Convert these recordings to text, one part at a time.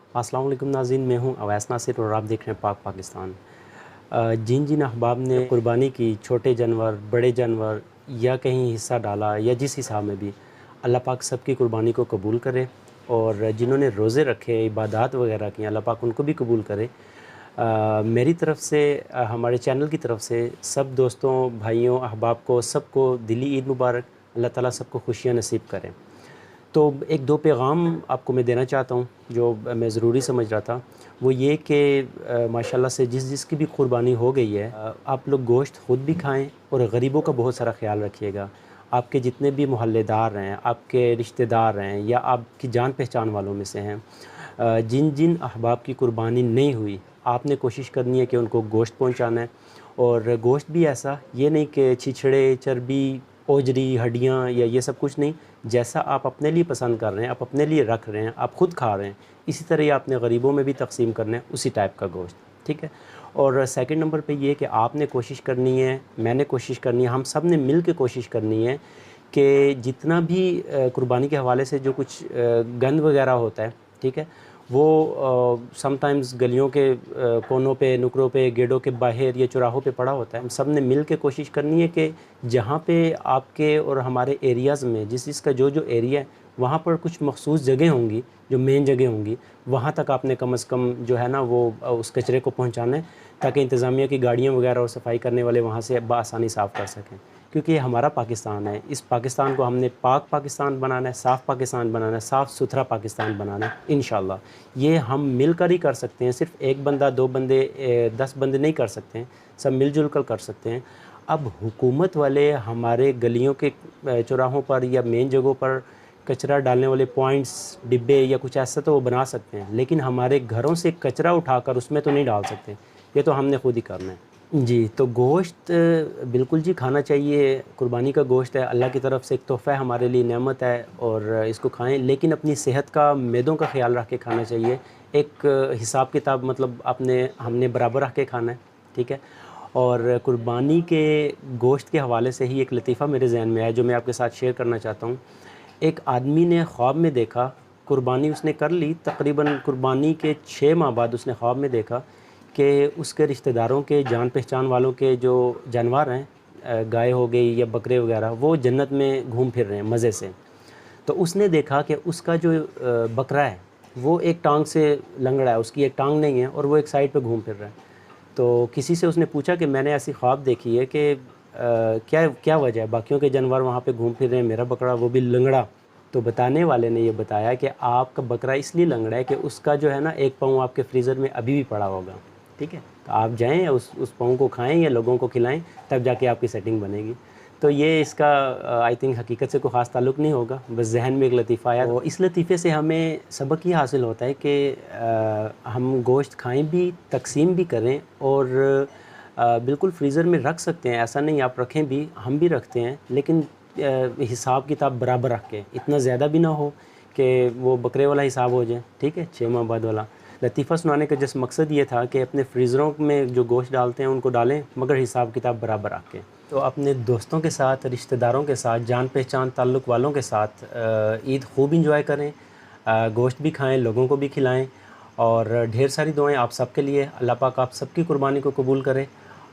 अस्सलाम वालेकुम नाज़रीन, मैं हूं अवैस नासिर और आप देख रहे हैं पाक पाकिस्तान। जिन जिन अहबाब ने कुर्बानी की, छोटे जानवर, बड़े जानवर या कहीं हिस्सा डाला या जिस हिसाब में भी, अल्लाह पाक सबकी कुर्बानी को कबूल करे। और जिन्होंने रोज़े रखे, इबादत वगैरह की, अल्लाह पाक उनको भी कबूल करे। मेरी तरफ़ से, हमारे चैनल की तरफ़ से सब दोस्तों, भाइयों, अहबाब को सबको दिली ईद मुबारक। अल्लाह ताला सबको खुशियाँ नसीब करें। तो एक दो पैगाम आपको मैं देना चाहता हूँ जो मैं ज़रूरी समझ रहा था। वो ये कि माशाल्लाह से जिसकी भी कुर्बानी हो गई है, आप लोग गोश्त ख़ुद भी खाएँ और गरीबों का बहुत सारा ख़्याल रखिएगा। आपके जितने भी मोहल्लेदार हैं, आपके रिश्तेदार हैं या आपकी जान पहचान वालों में से हैं, जिन जिन अहबाब की कुर्बानी नहीं हुई, आपने कोशिश करनी है कि उनको गोश्त पहुँचाना है। और गोश्त भी ऐसा, ये नहीं कि छिछड़े, चर्बी, ओजरी, हड्डियाँ या ये सब कुछ नहीं। जैसा आप अपने लिए पसंद कर रहे हैं, आप अपने लिए रख रहे हैं, आप ख़ुद खा रहे हैं, इसी तरह ही आपने गरीबों में भी तक़सीम करना है उसी टाइप का गोश्त, ठीक है। और सेकंड नंबर पे ये कि आपने कोशिश करनी है, मैंने कोशिश करनी है, हम सब ने मिल के कोशिश करनी है कि जितना भी कुर्बानी के हवाले से जो कुछ गंद वगैरह होता है, ठीक है, वो समटाइम्स गलियों के कोनों पे, नुकरों पे, गेटों के बाहर या चौराहों पे पड़ा होता है। हम सब ने मिल के कोशिश करनी है कि जहाँ पे आपके और हमारे एरियाज़ में जिसका जो एरिया है, वहाँ पर कुछ मख़सूस जगह होंगी, जो मेन जगह होंगी, वहाँ तक आपने कम से कम जो है ना वो उस कचरे को पहुँचाना है, ताकि इंतज़ामिया की गाड़ियाँ वगैरह और सफाई करने वाले वहाँ से बआसानी साफ़ कर सकें। क्योंकि ये हमारा पाकिस्तान है, इस पाकिस्तान को हमने पाक पाकिस्तान बनाना है, साफ़ पाकिस्तान बनाना है, साफ़ सुथरा पाकिस्तान बनाना है इंशाअल्लाह। ये हम मिलकर ही कर सकते हैं। सिर्फ़ एक बंदा, दो बंदे, 10 बंदे नहीं कर सकते हैं, सब मिलजुल कर सकते हैं। अब हुकूमत वाले हमारे गलियों के चौराहों पर या मेन जगहों पर कचरा डालने वाले पॉइंट्स, डिब्बे या कुछ ऐसा तो वो बना सकते हैं, लेकिन हमारे घरों से कचरा उठाकर उसमें तो नहीं डाल सकते। ये तो हमने खुद ही करना है। जी, तो गोश्त बिल्कुल जी खाना चाहिए। कुर्बानी का गोश्त है, अल्लाह की तरफ से एक तोहफ़ा है, हमारे लिए नेमत है और इसको खाएँ, लेकिन अपनी सेहत का, मैदों का ख़्याल रख के खाना चाहिए। एक हिसाब किताब, मतलब हमने बराबर रख के खाना है, ठीक है। और कुर्बानी के गोश्त के हवाले से ही एक लतीफ़ा मेरे ज़हन में आया जो मैं आपके साथ शेयर करना चाहता हूँ। एक आदमी ने ख्वाब में देखा, कुर्बानी उसने कर ली, तकरीबन कुर्बानी के 6 माह बाद उसने ख्वाब में देखा कि उसके रिश्तेदारों के, जान पहचान वालों के जो जानवर हैं, गाय हो गई या बकरे वगैरह, वो जन्नत में घूम फिर रहे हैं मज़े से। तो उसने देखा कि उसका जो बकरा है वो एक टांग से लंगड़ा है, उसकी एक टांग नहीं है और वो एक साइड पे घूम फिर रहा है। तो किसी से उसने पूछा कि मैंने ऐसी ख्वाब देखी है कि क्या क्या वजह है, बाकियों के जानवर वहाँ पे घूम फिर रहे हैं, मेरा बकरा वो भी लंगड़ा। तो बताने वाले ने ये बताया कि आपका बकरा इसलिए लंगड़ा है कि उसका जो है ना एक पाँव आपके फ्रीज़र में अभी भी पड़ा होगा, ठीक है। तो आप जाएँ, उस पाँव को खाएँ या लोगों को खिलाएँ, तब जाके आपकी सेटिंग बनेगी। तो ये इसका आई थिंक हकीकत से कोई ख़ास ताल्लुक़ नहीं होगा, बस ज़हन में एक लतीफ़ा आया। तो इस लतीफ़े से हमें सबक ये हासिल होता है कि हम गोश्त खाएँ भी, तक़सीम भी करें और बिल्कुल फ्रीज़र में रख सकते हैं, ऐसा नहीं आप रखें भी, हम भी रखते हैं, लेकिन हिसाब किताब बराबर रख के, इतना ज़्यादा भी ना हो कि वो बकरे वाला हिसाब हो जाए, ठीक है, 6 माह बाद वाला। लतीफ़ा सुनाने का जस्ट मकसद ये था कि अपने फ्रीज़रों में जो गोश्त डालते हैं उनको डालें, मगर हिसाब किताब बराबर रख के। तो अपने दोस्तों के साथ, रिश्तेदारों के साथ, जान पहचान ताल्लुक़ वालों के साथ ईद खूब इंजॉय करें, गोश्त भी खाएँ, लोगों को भी खिलाएँ और ढेर सारी दुआएँ आप सब के लिए। अल्लाह पाक आप सबकी कुर्बानी को कबूल करे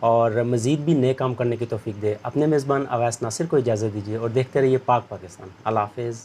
और मज़ीद भी नए काम करने की तौफ़ीक दे। अपने मेज़बान अवैस नासिर को इजाज़त दीजिए और देखते रहिए पाक पाकिस्तान। अल्लाह हाफ़िज़।